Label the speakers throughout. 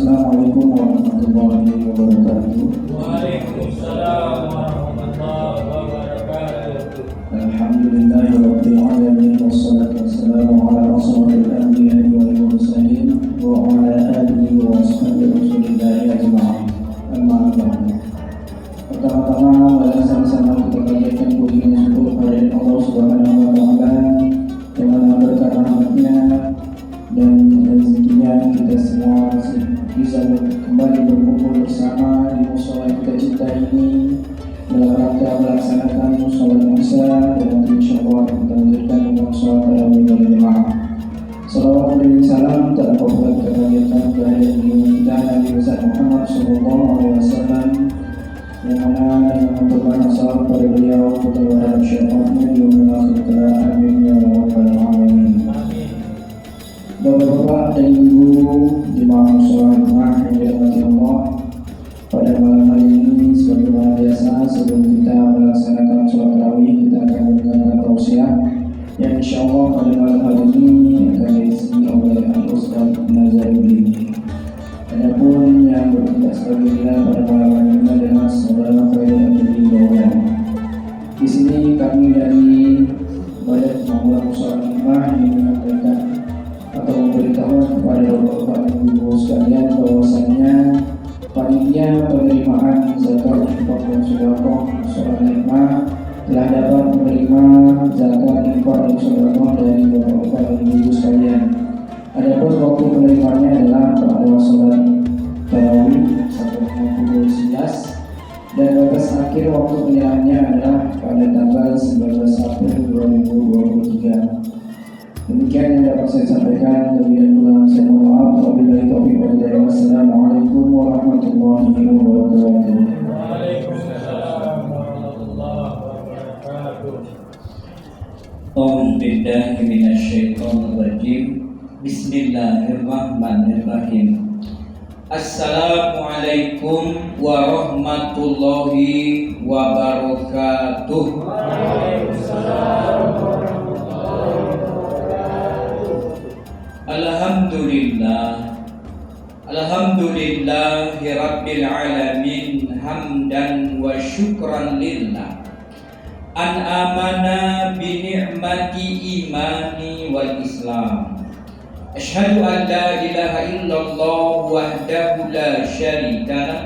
Speaker 1: Assalamualaikum warahmatullahi wabarakatuh.
Speaker 2: Waalaikumsalam warahmatullahi wabarakatuh.
Speaker 1: Alhamdulillahirabbil alamin wassalatu wassalamu ala asyrofil anbiya'i wal mursalin wa ala alihi wa ashabihi rasulillahi ajma'in. Amma ba'du. Pertama-tama marilah sama-sama kita panjatkan puji dan syukur kepada Allah Subhanahu wa taala yang mana berkat rahmatnya dan rezekinya kita semua bisa kembali berkumpul bersama di mushola kita cinta ini dalam rangka melaksanakan sholat isya dan nanti insyaallah kita lanjutkan dengan sholat tarawih berjamaah. Salawat dan salam tak lupa pula kita panjatkan kepada kita Nabi besar Muhammad sallallahu alaihi wasallam yang mana dengan Tuhan asal pada beliau kita berharap syafaatnya di yaumil akhir kelak. Amin ya rabbal alamin. Bapak-bapak dan ibu jemaah mushola Jumat yang dirahmati Allah, pada malam hari ini sebagaimana biasa sebelum kita melaksanakan sholat tarawih kita akan mendengarkan tausiah yang insyaallah pada malam hari ini akan diisi oleh Al-Ustaz Nazarudin. Adapun yang bertugas sebagai imam pada malam hari ini adalah saudara Khairul Abdi Bawan. Di sini kami dari Badan Pengelola Mushola Jumat yang menyampaikan atau memberitahu kepada bapak-bapak dan ibu sekalian bahwasannya panitia penerimaan zakat infak dan sedekah mushola nikmah telah dapat menerima zakat infak dan sedekah dari bapak-bapak dan ibu sekalian. Adapun waktu penerimaannya adalah pada sholat tarawih sampai pukul 11 dan batas akhir waktu penyerahannya adalah pada tanggal 19 April 2023. Demikian yang dapat saya sampaikan. Lebih dan kurang saya mohon maaf. Wabillahi taufiq wal hidayah. Wassalamualaikum warahmatullahi wabarakatuh.
Speaker 2: Waalaikumsalam warahmatullahi wabarakatuh.
Speaker 3: A'udzu billahi minasyaitonir rajim. Bismillahirrahmanirrahim. Assalamualaikum warahmatullahi wabarakatuh.
Speaker 2: Waalaikumsalam warahmatullahi wabarakatuh.
Speaker 3: Alhamdulillahi rabbil alamin hamdan wa syukran lillah an amana bi ni'mati imani wal islam. Asyhadu an la ilaha illallah wahdahu la syarika lah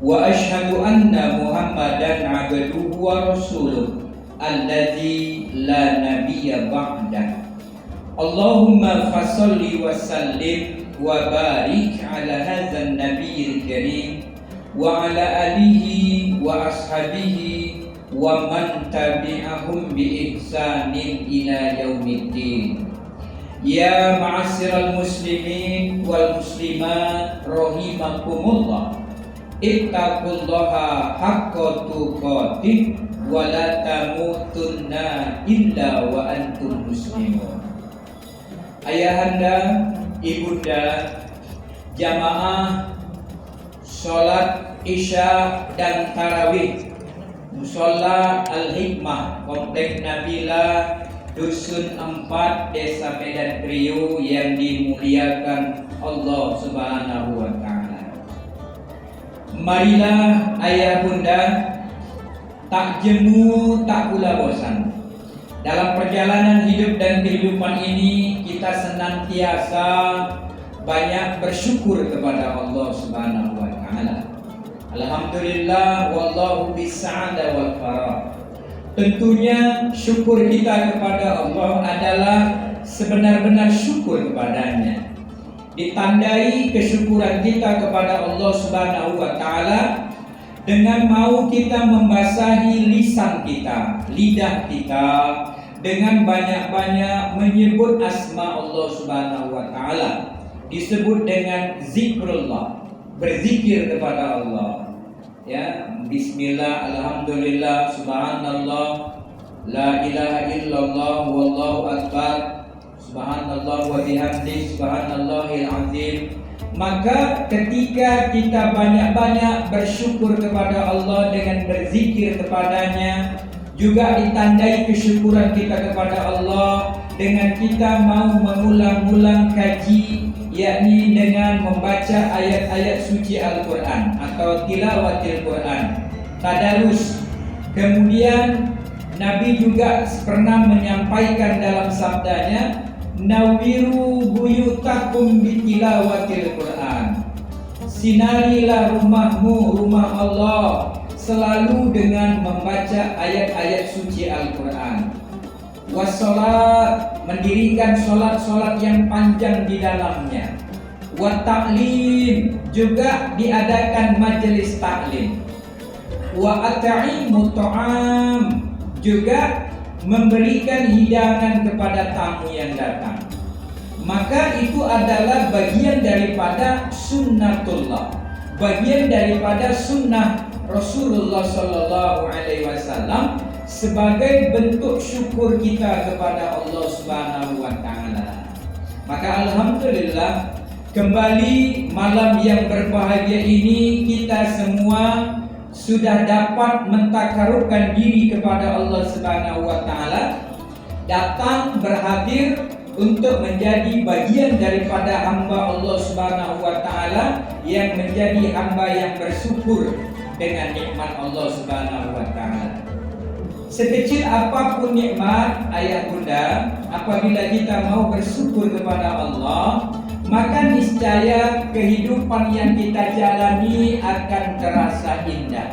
Speaker 3: wa asyhadu anna muhammadan abduhu wa rasuluh alladzi la nabiyya ba'dah. Allahumma fasalli wa sallim wa barik ala hadzal nabiyil karim wa ala alihi wa ashabihi wa man tabi'ahum bi ihsanin ila yaumiddin. Ya ma'asyiral muslimin wal muslimat rahimakumullah, ittaqullaha haqqa tuqatih wa la tamutunna illa wa antum muslimun. Ayahanda, ibunda, jamaah sholat isya dan tarawih mushola Al-Hikmah Komplek Nabila Dusun 4 Desa Medan Priok yang dimuliakan Allah Subhanahu wa taala. Marilah ayah bunda tak jemu tak pula bosan. Dalam perjalanan hidup dan kehidupan ini kita senantiasa banyak bersyukur kepada Allah Subhanahu wa taala. Alhamdulillah wallahu bisa'ada wal farah. Tentunya syukur kita kepada Allah adalah sebenar-benar syukur kepadanya. Ditandai kesyukuran kita kepada Allah Subhanahu wa taala dengan mau kita membasahi lisan kita, lidah kita dengan banyak-banyak menyebut asma Allah Subhanahu wa taala. Disebut dengan zikrullah, berzikir kepada Allah. Ya, bismillah, alhamdulillah, subhanallah, la ilaha illallah, wallahu akbar, subhanallah wa bihamdihi, subhanallahil azim. Maka ketika kita banyak-banyak bersyukur kepada Allah dengan berzikir kepadanya, juga ditandai kesyukuran kita kepada Allah dengan kita mau mengulang-ulang kaji, yakni dengan membaca ayat-ayat suci Al-Quran atau tilawatil Quran, tadarus. Kemudian Nabi juga pernah menyampaikan dalam sabdanya, nawiru buyutakum bitilawatil Quran. Sinarilah rumahmu, rumah Allah, selalu dengan membaca ayat-ayat suci Al-Quran. Wassalat, mendirikan solat-solat yang panjang di dalamnya. Wa ta'lim, juga diadakan majelis taklim. Wa at'imu ta'am, juga memberikan hidangan kepada tamu yang datang. Maka itu adalah bagian daripada sunnatullah, bagian daripada sunnah Rasulullah Sallallahu Alaihi Wasallam sebagai bentuk syukur kita kepada Allah Subhanahu Wa Taala. Maka alhamdulillah, kembali malam yang berbahagia ini kita semua sudah dapat mentakarubkan diri kepada Allah Subhanahu Wa Taala, datang berhadir untuk menjadi bagian daripada hamba Allah Subhanahu Wa Taala yang menjadi hamba yang bersyukur dengan nikmat Allah Subhanahu Wa Taala. Sekecil apapun nikmat ayah bunda, apabila kita mau bersyukur kepada Allah, maka niscaya kehidupan yang kita jalani akan terasa indah.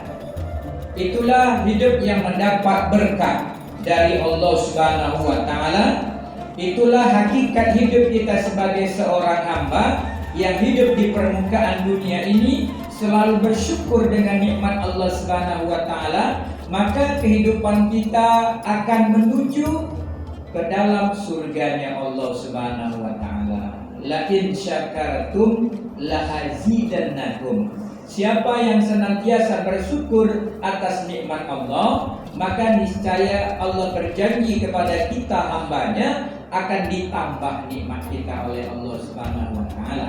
Speaker 3: Itulah hidup yang mendapat berkah dari Allah Subhanahu Wa Taala. Itulah hakikat hidup kita sebagai seorang hamba yang hidup di permukaan dunia ini, selalu bersyukur dengan nikmat Allah Subhanahu Wa Taala. Maka kehidupan kita akan menuju ke dalam surganya Allah Subhanahu Wa Taala. La in syakartum la azidannakum. Siapa yang senantiasa bersyukur atas nikmat Allah, maka niscaya Allah berjanji kepada kita hambanya akan ditambah nikmat kita oleh Allah Subhanahu Wa Taala.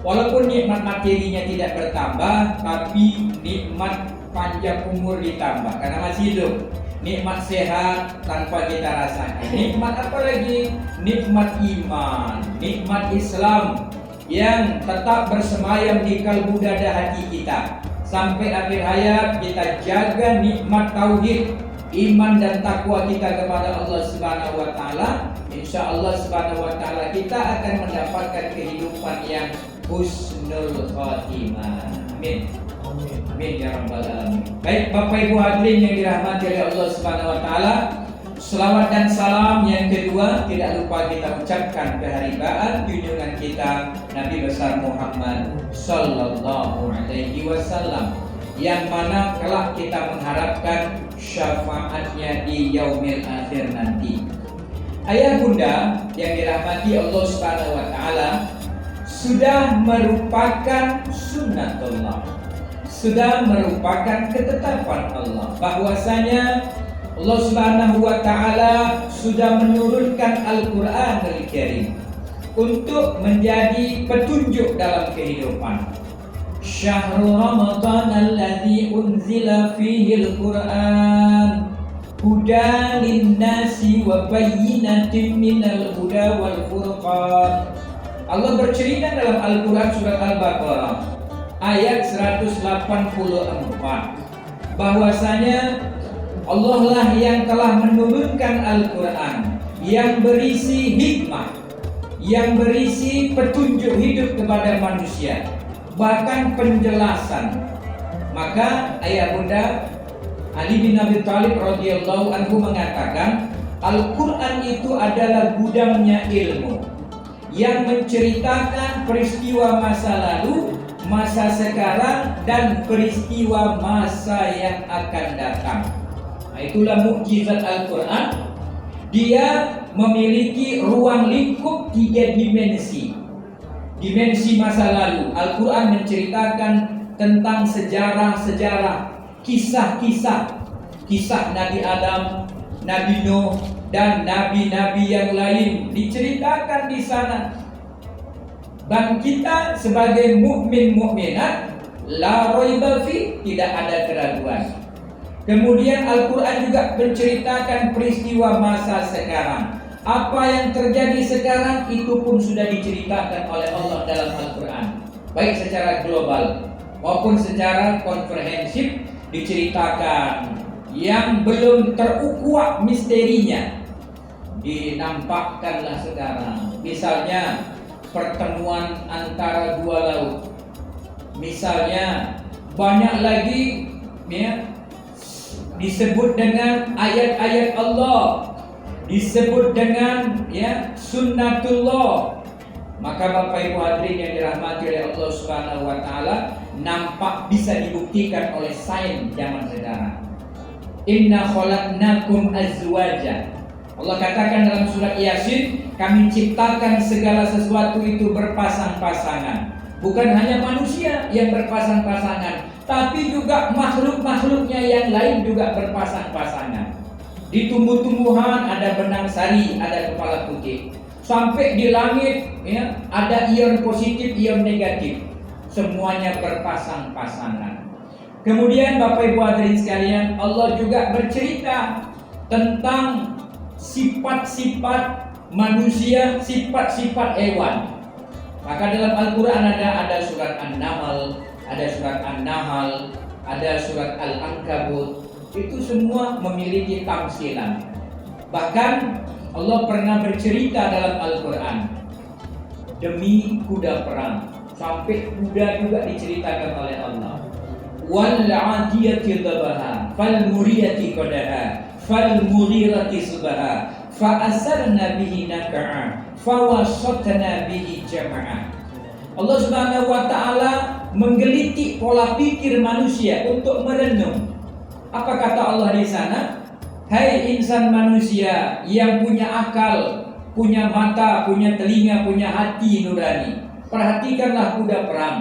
Speaker 3: Walaupun nikmat materinya tidak bertambah, tapi nikmat panjang umur ditambah karena masih hidup. Nikmat sehat tanpa kita rasakan. Nikmat apa lagi? Nikmat iman, nikmat Islam yang tetap bersemayam di kalbu dada hati kita. Sampai akhir hayat kita jaga nikmat tauhid, iman dan takwa kita kepada Allah Subhanahu Wa Taala. Insya Allah Subhanahu Wa Taala kita akan mendapatkan kehidupan yang husnul khatimah. Amin. Amin ya rabbal alamin. Baik Bapak Ibu hadirin yang dirahmati oleh Allah Subhanahu Wa Taala, selawat dan salam yang kedua tidak lupa kita ucapkan keharibaan junjungan kita Nabi besar Muhammad Sallallahu Alaihi Wasallam, yang mana kelak kita mengharapkan syafaatnya di yaumil akhir nanti. Ayah bunda yang dirahmati Allah Subhanahu Wa Taala, sudah merupakan sunnatullah, sudah merupakan ketetapan Allah, bahwasanya Allah Subhanahu Wa Taala sudah menurunkan Al-Quran Al-Karim untuk menjadi petunjuk dalam kehidupan. Syahrul Ramadan alladzi unzila fihi Al-Quran hudan linnasi wa bayyinatin minal huda wal furqan. Allah bercerita dalam Al-Quran surat Al-Baqarah ayat 184 bahwasanya Allah lah yang telah menurunkan Al-Quran yang berisi hikmah, yang berisi petunjuk hidup kepada manusia, bahkan penjelasan. Maka ayah bunda Ali bin Abi Thalib radhiyallahu anhu mengatakan, Al-Quran itu adalah gudangnya ilmu yang menceritakan peristiwa masa lalu, masa sekarang, dan peristiwa masa yang akan datang. Nah, itulah mukjizat Al-Quran. Dia memiliki ruang lingkup 3 dimensi. Dimensi masa lalu, Al-Quran menceritakan tentang sejarah-sejarah, kisah Nabi Adam, Nabi Nuh, dan nabi-nabi yang lain diceritakan di sana. Dan kita sebagai mukmin-mukminat, la raiba fi, tidak ada keraguan. Kemudian Al-Quran juga menceritakan peristiwa masa sekarang. Apa yang terjadi sekarang itu pun sudah diceritakan oleh Allah dalam Al-Quran, baik secara global maupun secara komprehensif diceritakan. Yang belum terukuak misterinya dinampakkanlah sekarang. Misalnya pertemuan antara dua laut, misalnya banyak lagi ya, disebut dengan ayat-ayat Allah, disebut dengan ya sunnatullah. Maka Bapak Ibu hadirin yang dirahmati oleh Allah Subhanahu wa taala, nampak bisa dibuktikan oleh sains zaman sekarang. Inna khalaqnakum azwaja. Allah katakan dalam surat Yasin, kami ciptakan segala sesuatu itu berpasang-pasangan. Bukan hanya manusia yang berpasang-pasangan, tapi juga makhluk-makhluknya yang lain juga berpasang-pasangan. Di tumbuh-tumbuhan ada benang sari, ada kepala putih. Sampai di langit ya, ada ion positif, ion negatif. Semuanya berpasang-pasangan. Kemudian Bapak Ibu hadirin sekalian, Allah juga bercerita tentang sifat-sifat manusia, sifat-sifat hewan. Maka dalam Al-Quran ada surat An-Naml, ada surat An-Nahl, ada surat Al-Ankabut. Itu semua memiliki tamsilan. Bahkan Allah pernah bercerita dalam Al-Quran demi kuda perang. Sampai kuda juga diceritakan oleh Allah. Wal 'adiyati dhabaha fal muriyati qadaha fal mughirati subha fa asarna bihi naqa'a fa wasatna bihi jama'a. Allah Subhanahu wa taala menggelitik pola pikir manusia untuk merenung. Apa kata Allah di sana? Hai insan manusia yang punya akal, punya mata, punya telinga, punya hati nurani, perhatikanlah kuda perang.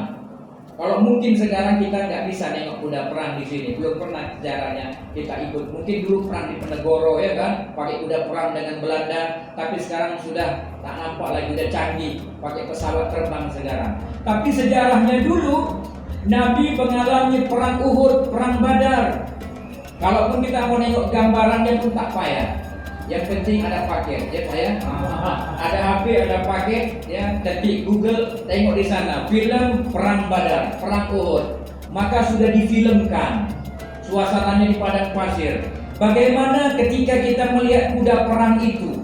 Speaker 3: Kalau mungkin sekarang kita nggak bisa nengok kuda perang di sini, belum pernah sejarahnya kita ikut. Mungkin dulu perang di Penegoro ya kan, pakai kuda perang dengan Belanda. Tapi sekarang sudah tak nampak lagi, udah canggih, pakai pesawat terbang sekarang. Tapi sejarahnya dulu Nabi mengalami perang Uhud, perang Badar. Kalaupun kita mau nengok gambarannya pun tak payah. Yang penting ada paket, ya saya. Ada HP, ada paket, ya. Ketik Google, tengok di sana film perang Badar, perang Uhud. Maka sudah difilmkan. Suasananya di padang pasir. Bagaimana ketika kita melihat kuda perang itu?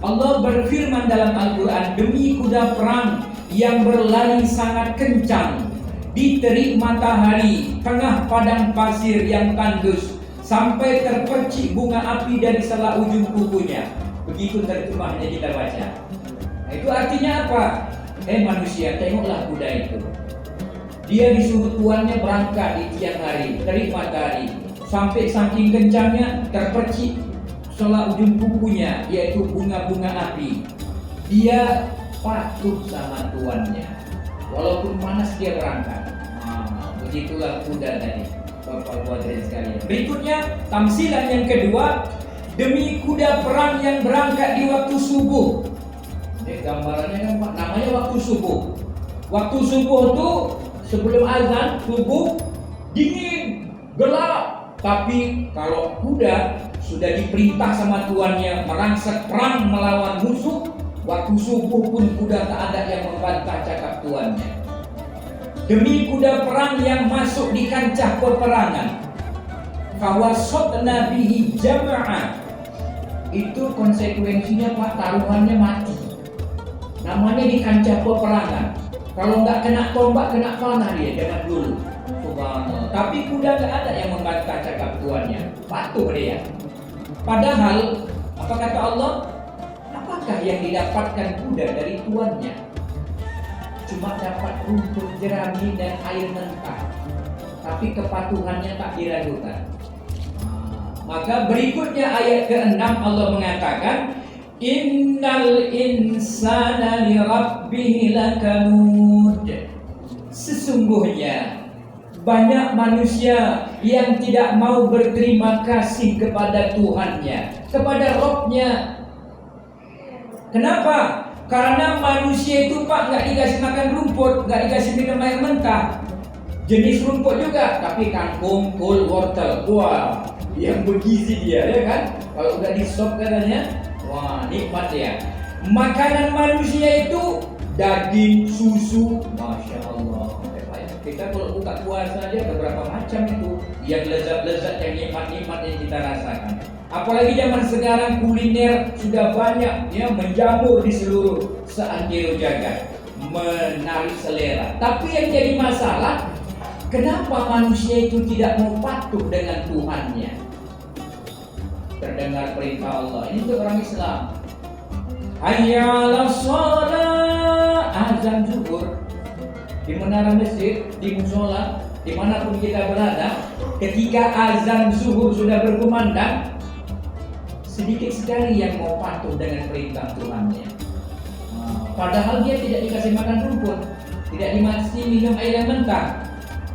Speaker 3: Allah berfirman dalam Al-Quran, demi kuda perang yang berlari sangat kencang di terik matahari, tengah padang pasir yang tandus, sampai terpercik bunga api dari salah ujung kukunya. Begitu terjemahnya kita baca. Nah, itu artinya apa? Manusia, tengoklah kuda itu. Dia disuruh tuannya berangkat di siang hari, terik matahari, sampai saking kencangnya terpercik salah ujung kukunya, yaitu bunga-bunga api. Dia patuh sama tuannya, walaupun panas dia berangkat. Begitulah kuda tadi. Bapak hadirin sekalian. Berikutnya tamsilan yang kedua, demi kuda perang yang berangkat di waktu subuh. Ini gambarannya kan Pak, namanya waktu subuh. Waktu subuh itu sebelum azan subuh dingin, gelap. Tapi kalau kuda sudah diperintah sama tuannya merangsek perang melawan musuh, waktu subuh pun kuda tak ada yang membantah cakap tuannya. Demi kuda perang yang masuk di kancah peperangan, fawasatna bihi jama'a. Itu konsekuensinya Pak, taruhannya mati. Namanya di kancah peperangan. Kalau nggak kena tombak, kena panah dia zaman dulu. Subhanallah. Tapi kuda nggak ada yang membantah cakap tuannya, patuh dia. Padahal apa kata Allah? Apakah yang didapatkan kuda dari tuannya? Cuma dapat rumput jerami dan air mentah, tapi kepatuhannya tak diragukan. Maka berikutnya ayat ke-6 Allah mengatakan, innal insana li rabbih lakanud. Sesungguhnya banyak manusia yang tidak mau berterima kasih kepada Tuhannya, kepada Rabb-Nya. Kenapa? Karena manusia itu Pak nggak dikasih makan rumput, nggak dikasih minum air mentah. Jenis rumput juga, tapi kangkung, kol, wortel. Wah, yang bergizi dia ya kan? Kalau udah di sop katanya, Wah, nikmat ya. Makanan manusia itu daging, susu, masya Allah. Kita kalau buka puasa aja beberapa macam itu yang lezat-lezat, yang nikmat-nikmat yang kita rasakan. Apalagi zaman sekarang kuliner sudah banyak ya, menjamur di seluruh seantero jagat, menarik selera. Tapi yang jadi masalah, kenapa manusia itu tidak mau patuh dengan Tuhannya? Terdengar perintah Allah. Ini untuk orang Islam. Hayya 'alas shalah, azan zuhur di menara masjid, di musola, dimanapun kita berada, ketika azan zuhur sudah berkumandang, sedikit sekali yang mau patuh dengan perintah Tuhannya. Padahal dia tidak dikasih makan rumput, tidak dikasih minum air yang mentah,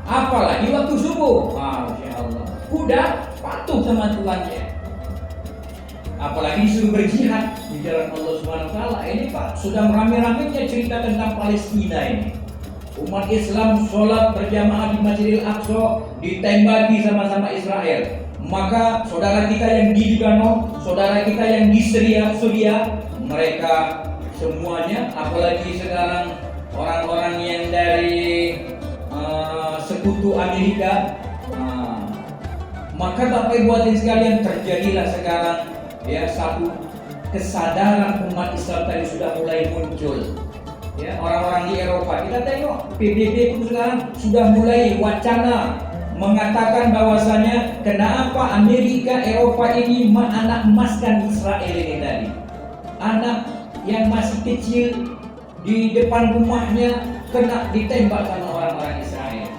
Speaker 3: apalagi waktu subuh. Masya Allah, udah patuh sama Tuhannya. Apalagi disuruh berjihad di jalan Allah Subhanahu wa taala. Ini Pak, sudah rame-ramenya cerita tentang Palestina ini. Umat Islam sholat berjamaah di Masjidil Aqsa ditembaki sama-sama Israel. Maka saudara kita yang di Libanon, saudara kita yang di Syria, mereka semuanya, apalagi sekarang orang-orang yang dari sekutu Amerika, maka Bapak Ibu hadirin sekalian, terjadilah sekarang ya satu kesadaran umat Islam tadi sudah mulai muncul. Ya, orang-orang di Eropa, kita tengok PBB itu sekarang sudah mulai wacana mengatakan bahwasanya kenapa Amerika Eropa ini anak emaskan Israel ini tadi. Anak yang masih kecil di depan rumahnya kena ditembak sama orang-orang Israel.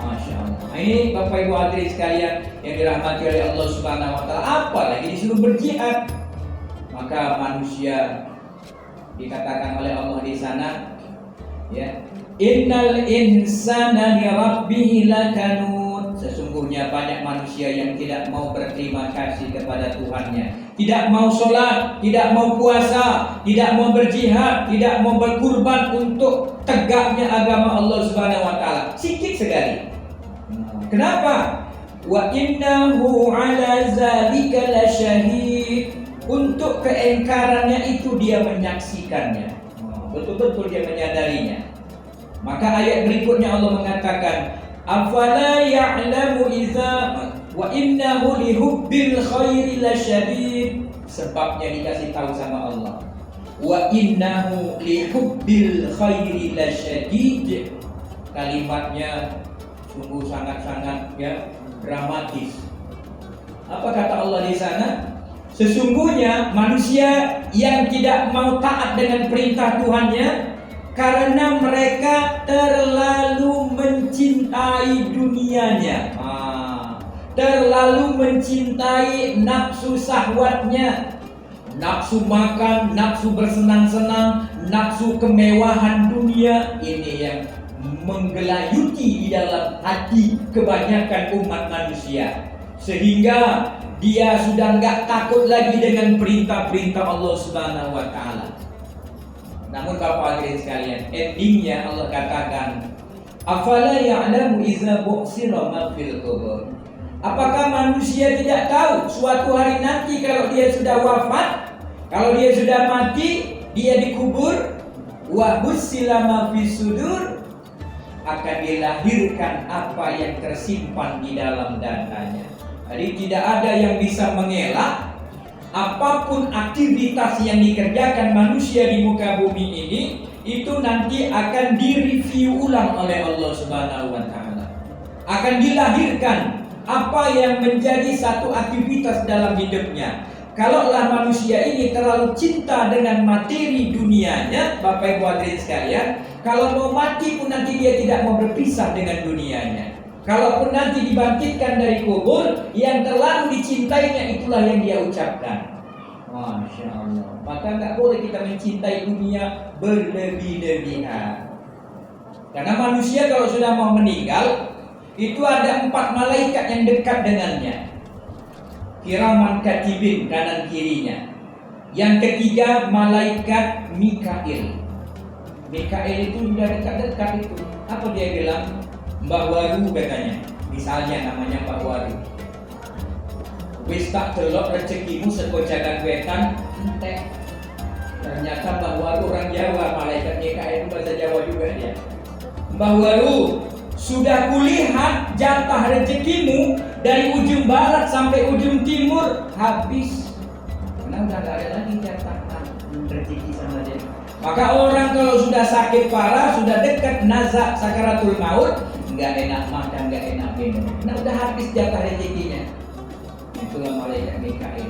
Speaker 3: Masya Allah. Ini Bapak Ibu hadirin sekalian yang dirahmati oleh Allah Subhanahu wa taala, apalagi disuruh berjihad. Maka manusia dikatakan oleh Allah di sana, ya, innal insana li rabbih lakanud. Sesungguhnya banyak manusia yang tidak mau berterima kasih kepada Tuhannya, tidak mau sholat, tidak mau puasa, tidak mau berjihad, tidak mau berkurban untuk tegaknya agama Allah Subhanahu wa taala. Sikit sekali. Kenapa? Wa innahu ala zalika lasyahid. Untuk keengkarannya itu dia menyaksikannya, betul-betul dia menyadarinya. Maka ayat berikutnya Allah mengatakan, afala ya'lamu idza wa innahu lihubbil khairi lasyadid. Sebabnya dikasih tahu sama Allah, wa innahu lihubbil khairi lasyadid. Kalimatnya sungguh sangat-sangat ya dramatis. Apa kata Allah di sana? Sesungguhnya manusia yang tidak mau taat dengan perintah Tuhannya karena mereka terlalu mencintai dunianya, terlalu mencintai nafsu syahwatnya, nafsu makan, nafsu bersenang-senang, nafsu kemewahan dunia. Ini yang menggelayuti di dalam hati kebanyakan umat manusia, sehingga dia sudah enggak takut lagi dengan perintah-perintah Allah Subhanahu wa taala. Namun Bapak hadirin sekalian, endingnya Allah katakan, afala ya'lamu idza bu'sira ma fil qubur. Apakah manusia tidak tahu suatu hari nanti kalau dia sudah wafat, kalau dia sudah mati, dia dikubur, wa busila ma fis sudur, akan dilahirkan apa yang tersimpan di dalam dadanya. Jadi tidak ada yang bisa mengelak apapun aktivitas yang dikerjakan manusia di muka bumi ini, itu nanti akan direview ulang oleh Allah Subhanahu wa taala. Akan dilahirkan apa yang menjadi satu aktivitas dalam hidupnya. Kalaulah manusia ini terlalu cinta dengan materi dunianya, Bapak Ibu hadirin sekalian, kalau mau mati pun nanti dia tidak mau berpisah dengan dunianya. Kalaupun nanti dibangkitkan dari kubur, yang terlalu dicintainya itulah yang dia ucapkan. Masya Allah. Maka tak boleh kita mencintai dunia berlebih-lebihan. Karena manusia kalau sudah mau meninggal, itu ada 4 malaikat yang dekat dengannya. Kiraman katibin kanan kirinya. Yang ketiga malaikat Mikail. Mikail itu sudah dekat-dekat itu. Apa dia bilang? Mbak Waru katanya, misalnya namanya Mbak Waru, wis tak delok rezekimu sekojakan wetan, entek. Ternyata Mbah Waru orang Jawa, malaikat Mikail itu bahasa Jawa juga dia. Mbah Waru, sudah kulihat jatah rezekimu dari ujung barat sampai ujung timur habis. Karena udah gak ada lagi jatah rezeki sama dia. Maka orang kalau sudah sakit parah, sudah dekat nazak sakaratul maut, nggak enak makan, nggak enak minum. Nah udah habis jatah rezekinya. Itulah malaikat Mikail.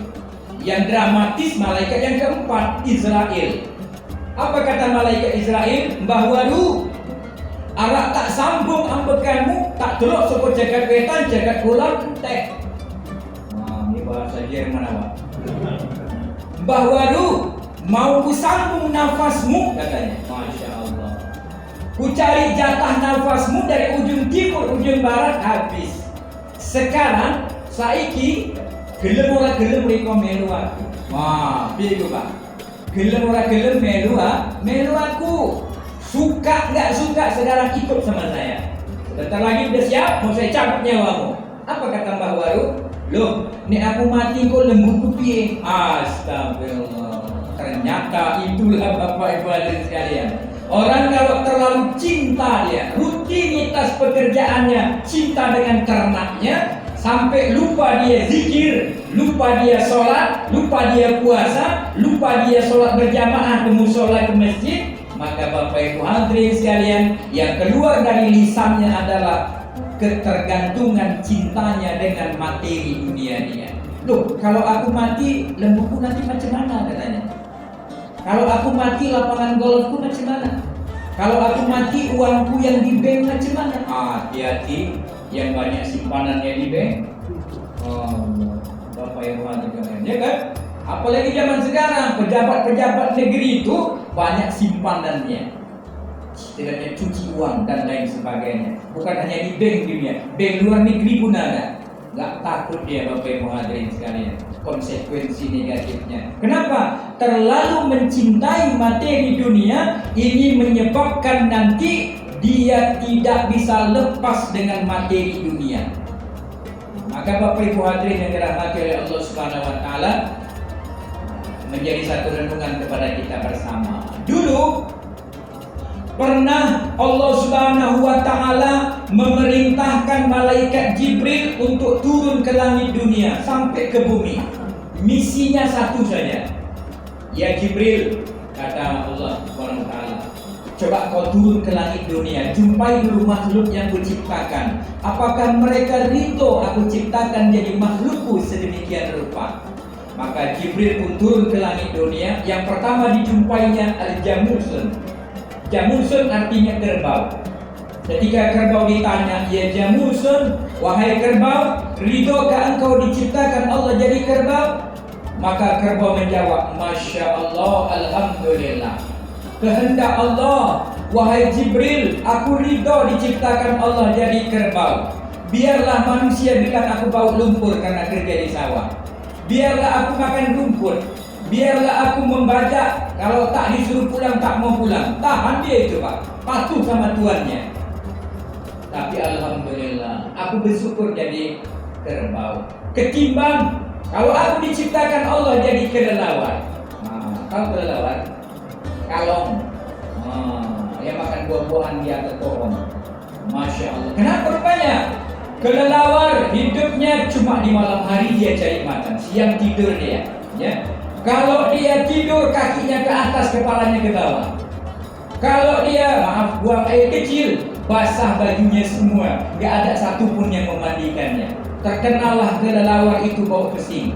Speaker 3: Yang dramatis malaikat yang keempat, Israel. Apa kata malaikat Israel? Mbah Waru, arak tak sambung ambekanmu, tak telok soko jagat wetan, jagat kulon entek. Nah, ini bahasa Jerman apa? Mbah Waru, mau ku sambung nafasmu, katanya. Masya Allah. Ku cari jatah nafasmu dari ujung timur, ujung barat, habis. Sekarang, saiki gelem ora gelem riko melu aku. Wah, piye iku, Pak? Gelem ora gelem melu aku. Suka nggak suka sekarang ikut sama saya. Sebentar lagi udah siap, mau saya cabut nyawamu. Apa kata Mbah Waru? Loh, nek aku mati kok lembutku piye? Astagfirullah. Ternyata itulah Bapak Ibu hadirin sekalian. Orang kalau terlalu cinta dia, rutinitas pekerjaannya, cinta dengan ternaknya, sampai lupa dia zikir, lupa dia sholat, lupa dia puasa, lupa dia sholat berjamaah ke musola ke masjid, maka Bapak Ibu hadirin sekalian, yang keluar dari lisannya adalah ketergantungan cintanya dengan materi dunia dia. Loh, kalau aku mati, lembuku nanti macam mana katanya? Kalau aku mati, lapangan golfku macam mana? Kalau aku mati, uangku yang di bank macam mana? Hati-hati, yang banyak simpanannya di bank. Oh, Bapak Ibu hadirin, ya kan? Apalagi zaman sekarang, pejabat-pejabat negeri itu banyak simpanannya. Istilahnya cuci uang dan lain sebagainya. Bukan hanya di bank dunia, bank luar negeri pun ada. Gak takut dia Bapak Ibu hadirin sekalian konsekuensi negatifnya. Kenapa? Terlalu mencintai materi dunia, ini menyebabkan nanti dia tidak bisa lepas dengan materi dunia. Maka Bapak Ibu hadirin yang dirahmati oleh Allah Subhanahu wa taala, menjadi satu renungan kepada kita bersama. Dulu pernah Allah Subhanahu wa taala memerintahkan malaikat Jibril untuk turun ke langit dunia sampai ke bumi. Misinya satu saja. Ya Jibril, kata Allah Subhanahu wa taala, coba kau turun ke langit dunia, jumpai dulu makhluk yang kuciptakan. Apakah mereka ridho aku ciptakan jadi makhlukku sedemikian rupa? Maka Jibril pun turun ke langit dunia. Yang pertama dijumpainya Al-Jamusun. Jamusun artinya kerbau. Ketika kerbau ditanya, ya Jamusun, wahai kerbau, ridhokah engkau diciptakan Allah jadi kerbau? Maka kerbau menjawab, Masya Allah, Alhamdulillah. Kehendak Allah, wahai Jibril, aku ridho diciptakan Allah jadi kerbau. Biarlah manusia bilang aku bau lumpur karena kerja di sawah. Biarlah aku makan rumput. Biarlah aku membaca, kalau tak disuruh pulang tak mau pulang. Tahan dia itu Pak, patuh sama tuannya. Tapi Alhamdulillah, aku bersyukur jadi kerbau. Ketimbang kalau aku diciptakan Allah jadi kelelawar. Tahu kelelawar? Kalong. Yang makan buah-buahan di atas pohon. Masya Allah. Kenapa rupanya? Kelelawar hidupnya cuma di malam hari dia cari makan, siang tidur dia. Ya. Kalau dia tidur kakinya ke atas, kepalanya ke bawah. Kalau dia buang air kecil, basah bajunya semua, gak ada satupun yang memandikannya. Terkenallah kelelawar itu bau pesing.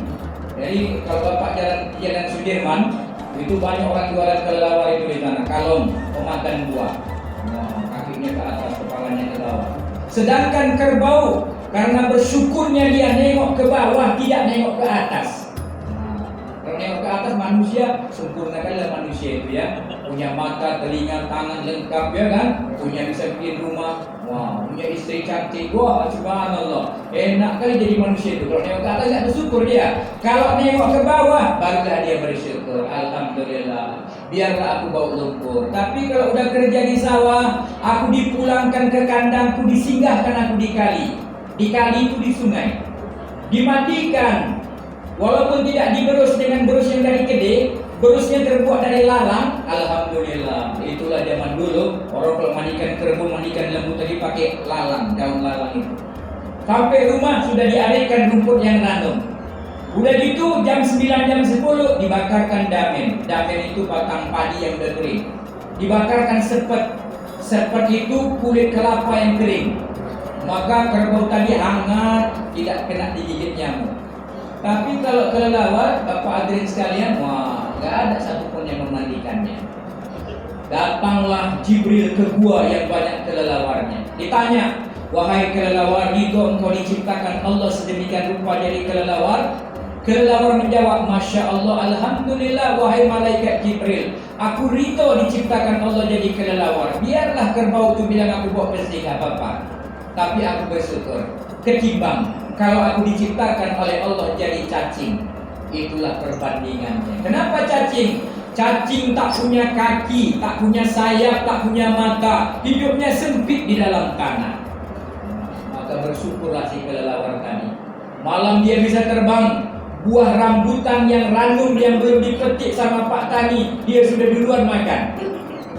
Speaker 3: Jadi kalau Bapak jalan Sudirman, itu banyak orang jualan kelelawar itu di sana. Kalong, pemakan buah. Kakinya ke atas, kepalanya ke bawah. Sedangkan kerbau, karena bersyukurnya dia nengok ke bawah, tidak nengok ke atas. Kalau nengok ke atas manusia, sempurnakanlah manusia itu ya. Punya mata, telinga, tangan lengkap ya kan. Punya bisa bikin rumah. Wah, punya istri cantik. Wah, subhanallah. Enak kali jadi manusia itu. Kalau nengok ke atas tidak bersyukur dia. Kalau nengok ke bawah, barulah dia bersyukur. Alhamdulillah. Biarlah aku bau lumpur. Tapi kalau udah kerja di sawah, aku dipulangkan ke kandangku, disinggahkan aku di kali. Di kali itu di sungai. Dimandikan. Walaupun tidak diberus dengan berus yang dari gede, berusnya terbuat dari lalang, alhamdulillah. Itulah zaman dulu orang kalau mandikan kerbau, mandikan lembu tadi pakai lalang, daun lalang itu. Sampai rumah sudah diarekan rumput yang ranum. Udah gitu jam 9 jam 10 dibakarkan damen. Damen itu batang padi yang udah kering. Dibakarkan sepet. Sepet itu kulit kelapa yang kering. Maka kerbau tadi hangat, tidak kena digigit nyamuk. Tapi kalau kelelawar, Bapak hadirin sekalian, wah, nggak ada satupun yang memandikannya. Datanglah Jibril ke gua yang banyak kelelawarnya. Ditanya, wahai kelelawar, itu engkau diciptakan Allah sedemikian rupa jadi kelelawar? Kelelawar menjawab, Masya Allah, Alhamdulillah wahai malaikat Jibril, aku rito diciptakan Allah jadi kelelawar. Biarlah kerbau itu bilang aku bawa bersih, gak apa-apa. Tapi aku bersyukur, ketimbang kalau aku diciptakan oleh Allah jadi cacing. Itulah perbandingannya. Kenapa cacing? Cacing tak punya kaki, tak punya sayap, tak punya mata, hidupnya sempit di dalam tanah. Maka bersyukurlah si kelelawar tadi. Malam dia bisa terbang. Buah rambutan yang ranum yang belum dipetik sama Pak Tani, dia sudah duluan makan.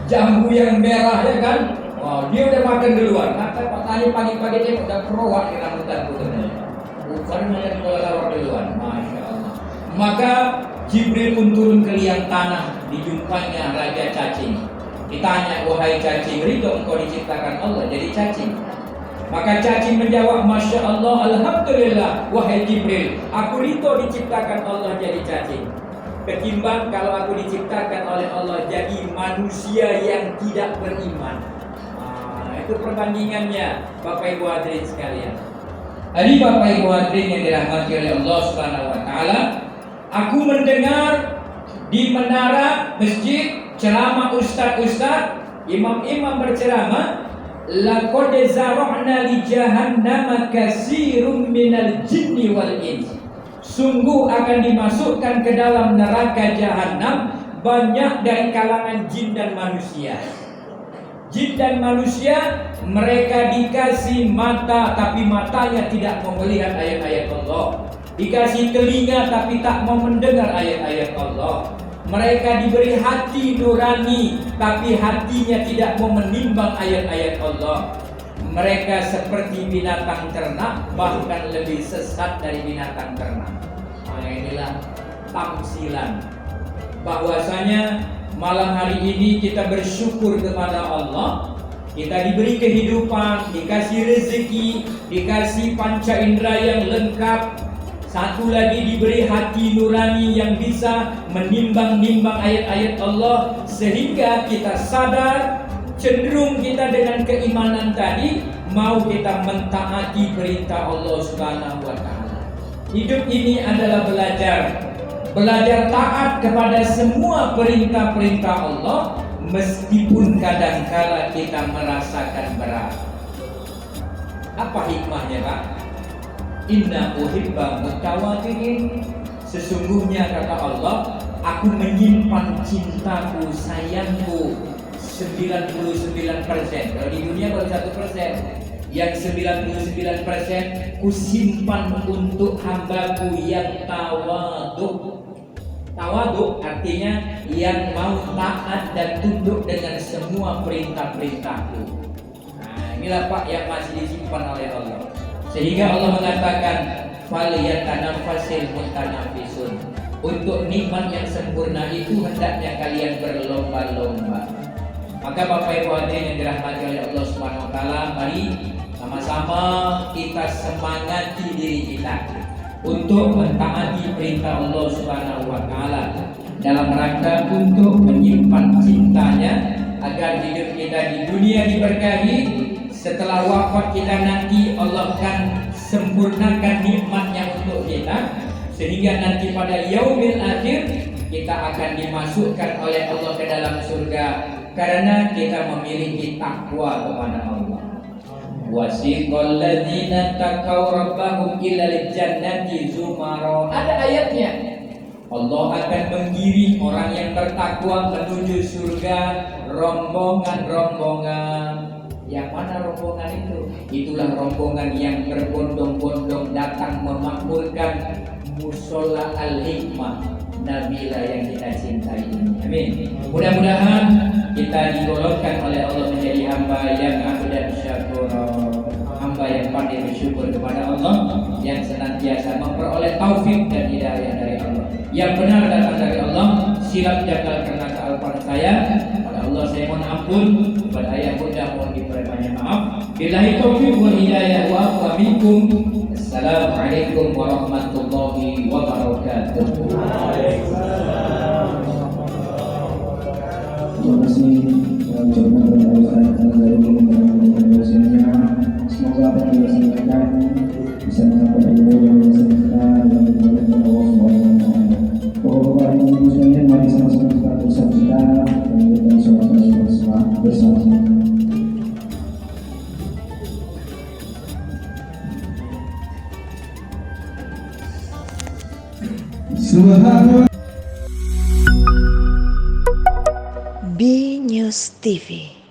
Speaker 3: Jambu yang merah ya kan, wow, dia udah makan duluan. Maka Pak Tani pagi-pagi dia udah kerowak di rambutan putihnya. Bukan makan kelelawar duluan, Masya Allah. Maka Jibril pun turun ke liang tanah, dijumpainya Raja Cacing. Ditanya, wahai cacing, ridho engkau diciptakan Allah jadi cacing? Maka cacing menjawab, Masya Allah, Alhamdulillah, wahai Jibril, aku ridho diciptakan Allah jadi cacing. Ketimbang kalau aku diciptakan oleh Allah jadi manusia yang tidak beriman. Itu perbandingannya, Bapak Ibu hadirin sekalian. Hari Bapak Ibu hadirin yang dirahmati oleh Allah Subhanahu wa taala, aku mendengar di menara masjid ceramah ustaz-ustaz, imam-imam berceramah, laqad zara'na li jahannam katsirun minal jinni wal ins. Sungguh akan dimasukkan ke dalam neraka jahanam banyak dari kalangan jin dan manusia. Jin dan manusia mereka dikasih mata tapi matanya tidak mau melihat ayat-ayat Allah. Dikasih telinga tapi tak mau mendengar ayat-ayat Allah. Mereka diberi hati nurani tapi hatinya tidak mau menimbang ayat-ayat Allah. Mereka seperti binatang ternak, bahkan lebih sesat dari binatang ternak. Inilah tamsilan bahwasanya malam hari ini kita bersyukur kepada Allah. Kita diberi kehidupan, dikasih rezeki, dikasih panca indera yang lengkap. Satu lagi diberi hati nurani yang bisa menimbang-nimbang ayat-ayat Allah, sehingga kita sadar, cenderung kita dengan keimanan tadi mau kita mentaati perintah Allah Subhanahu wa taala. Hidup ini adalah belajar taat kepada semua perintah-perintah Allah, meskipun kadangkala kita merasakan berat. Apa hikmahnya, Pak? Inna uhibba mutawaddiin. Sesungguhnya kata Allah, aku menyimpan cintaku, sayangku 99%. Kalau di dunia baru 1%. Yang 99% kusimpan untuk hambaku yang tawadhu. Tawadhu artinya yang mau taat dan tunduk dengan semua perintah-perintahku. Nah, inilah Pak yang masih disimpan oleh Allah. Sehingga Allah mengatakan, "Falyatanaffasil mutanafisun." Untuk nikmat yang sempurna itu hendaknya kalian berlomba-lomba. Maka Bapak Ibu hadirin yang dirahmati oleh Allah Subhanahu wa taala, mari sama-sama kita semangati diri kita untuk mentaati perintah Allah Subhanahu wa taala dalam rangka untuk menyimpan cintanya agar hidup kita di dunia diberkahi. Setelah wafat kita nanti Allah akan sempurnakan nikmatnya untuk kita, sehingga nanti pada yaumil akhir kita akan dimasukkan oleh Allah ke dalam surga karena kita memiliki takwa kepada Allah. Wasiqal ladzina taqaw rabbahum ilal jannati zumara. Ada ayatnya. Allah akan mengiring orang yang bertakwa menuju surga rombongan-rombongan. Yang mana rombongan itu? Itulah rombongan yang berbondong-bondong datang memakmurkan musola al-hikmah Nabila yang kita cintai ini. Amin. Mudah-mudahan kita digolongkan oleh Allah menjadi hamba yang abdan syakur, hamba yang pandai bersyukur kepada Allah, yang senantiasa memperoleh taufik dan hidayah dari Allah. Yang benar datang dari Allah, silap jagal karena kealpaan saya. Pada Allah saya mohon ampun, kepada ayah bunda mohon diberi banyak maaf. Billahi taufiq wal hidayah wa aqwa minkum. Assalamualaikum warahmatullahi wabarakatuh.
Speaker 1: Terima kasih ucapkan kepada Ustaz dari dosennya. Semoga apa yang disampaikan bisa mencapai ilmu yang disampaikan dan dimuliakan Allah Subhanahu wa taala. Bapak-bapak dan ibu sekalian, mari sama-sama kita bersama dan kita sholat bersama. Subhanallah.
Speaker 4: B News TV.